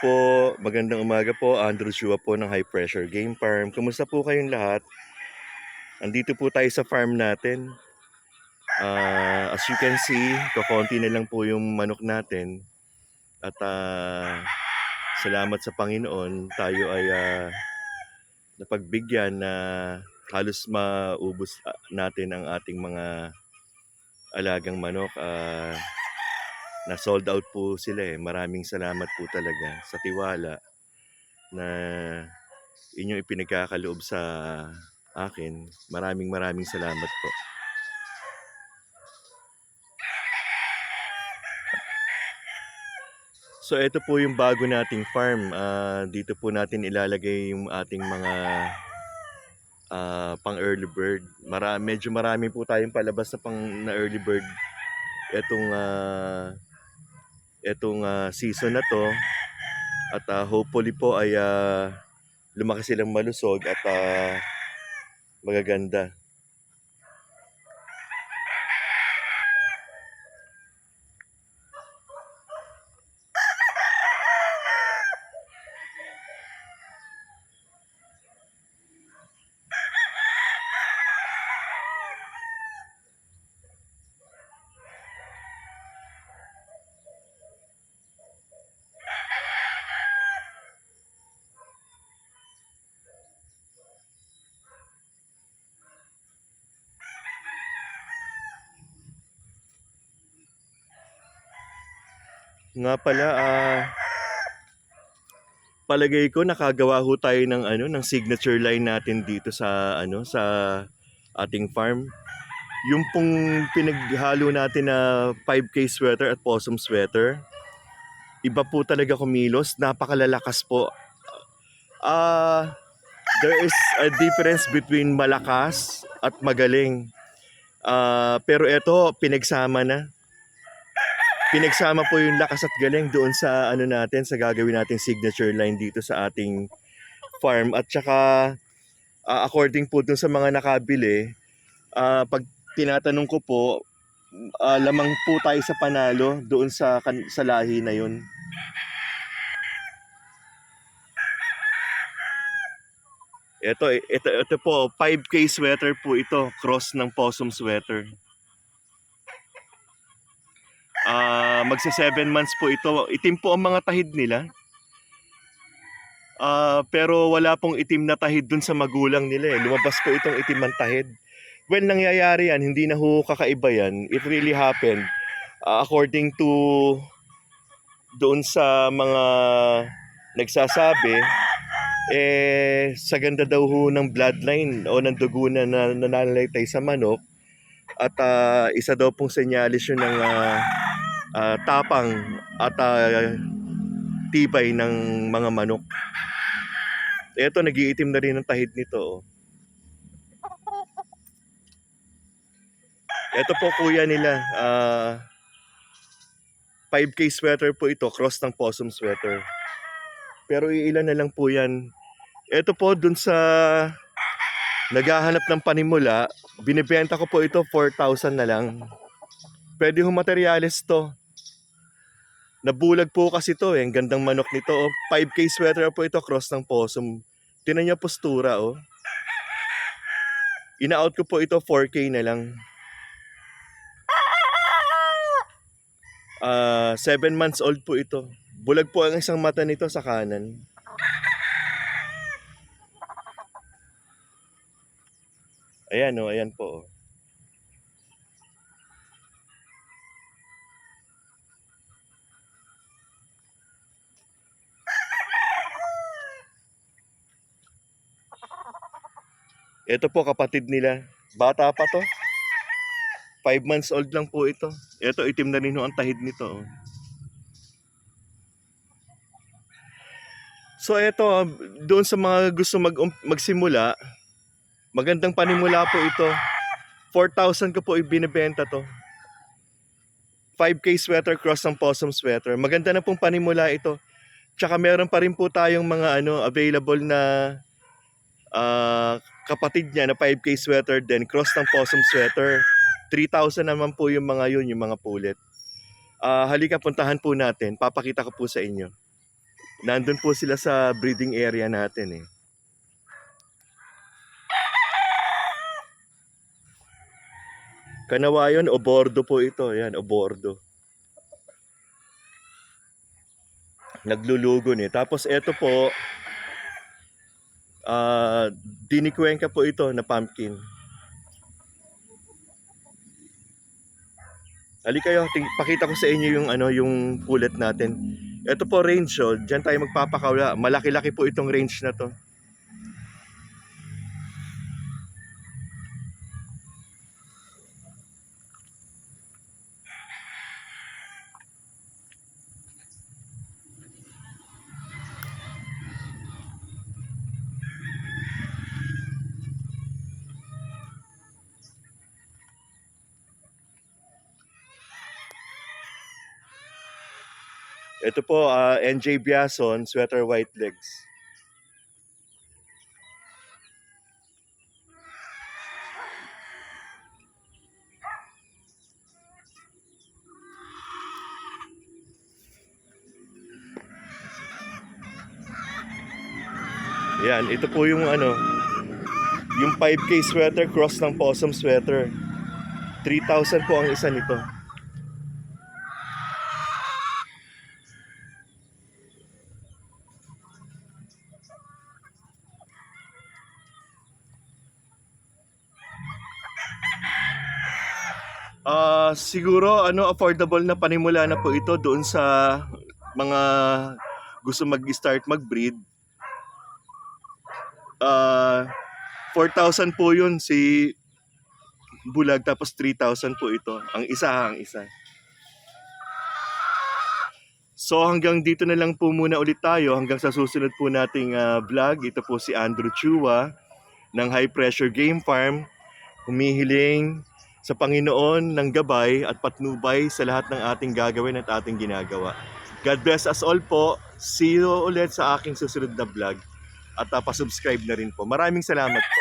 po, magandang umaga po. Andrew Chua po ng High Pressure Game Farm. Kumusta po kayong lahat? Andito po tayo sa farm natin. As you can see, kakonti na lang po yung manok natin. At salamat sa Panginoon, tayo ay napagbigyan na halos maubos natin ang ating mga alagang manok. Na sold out po sila eh. Maraming salamat po talaga sa tiwala na inyong ipinagkakaloob sa akin. Maraming salamat po. So ito po yung bago nating farm. Dito po natin ilalagay yung ating mga pang early bird. Medyo marami po tayong palabas na pang na early bird etong season na to. At hopefully po ay lumaki silang malusog at magaganda. Nga pala, palagay ko nakagawa ho tayo ng signature line natin dito sa sa ating farm. Yung pong pinaghalo natin na 5K sweater at possum sweater, iba po talaga kumilos, napakalalakas po. There is a difference between malakas at magaling. Pero ito pinagsama na. Pinagsama po yung lakas at galing doon sa natin, sa gagawin nating signature line dito sa ating farm. At saka according po dun sa mga nakabili, pag tinatanong ko po, lamang po tayo sa panalo doon sa lahi na yun. Ito po, 5K sweater po ito, cross ng possum sweater. Magsa 7 months po ito. Itim po ang mga tahid nila. Pero wala pong itim na tahid dun sa magulang nila eh. Lumabas po itong itim ang tahid. When nangyayari yan, hindi na ho kakaiba yan. It really happened. According to doon sa mga nagsasabi, sa ganda daw ho ng bloodline o ng dugo na nananalaytay sa manok. At isa daw pong senyalis yun ng tapang at tibay ng mga manok. Ito, nagiitim na rin ang tahid nito. Oh. Ito po kuya nila, 5K sweater po ito, cross ng possum sweater. Pero iilan na lang po yan. Ito po dun sa naghahanap ng panimula, binibenta ko po ito 4,000 na lang. Pwede ho materialis to. Nabulag po kasi to eh. Ang gandang manok nito. Oh. 5K sweater po ito, cross ng possum. Tinan niyo postura oh. Ina-out ko po ito 4K na lang. 7 months old po ito. Bulag po ang isang mata nito sa kanan. Ayan oh, ayan po. Ito po kapatid nila. Bata pa to. 5 months old lang po ito. Ito itim na rin ang tahid nito. Oh. So ito, doon sa mga gusto magsimula, magandang panimula po ito. 4,000 ko po ibinebenta to. 5K sweater cross ng possum sweater. Maganda na pong panimula ito. Tsaka meron pa rin po tayong mga available na kapatid niya na 5K sweater din, cross ng possum sweater. 3,000 naman po yung mga yun, yung mga pulit. Halika puntahan po natin. Papakita ko po sa inyo. Nandun po sila sa breeding area natin eh. Kanawayon o bordo po ito. Yan, o bordo. Naglulugon eh. Tapos ito po, dinikuenka po ito na pumpkin. Ali kayo, pakita ko sa inyo yung yung pullet natin. Ito po range oh. Diyan tayo magpapakawala. Malaki-laki po itong range na to. Ito po, NJ Biason, sweater white legs. Yan, ito po yung yung 5K sweater cross ng possum sweater. 3,000 po ang isa nito. Siguro affordable na panimula na po ito doon sa mga gusto mag-start mag-breed. 4,000 po yun si bulag, tapos 3,000 po ito. Ang isa. So hanggang dito na lang po muna ulit tayo. Hanggang sa susunod po nating vlog. Ito po si Andrew Chua ng High Pressure Game Farm. Humihiling sa Panginoon ng gabay at patnubay sa lahat ng ating gagawin at ating ginagawa. God bless us all po. See you ulit sa aking susunod na vlog. At pasubscribe na rin po. Maraming salamat po.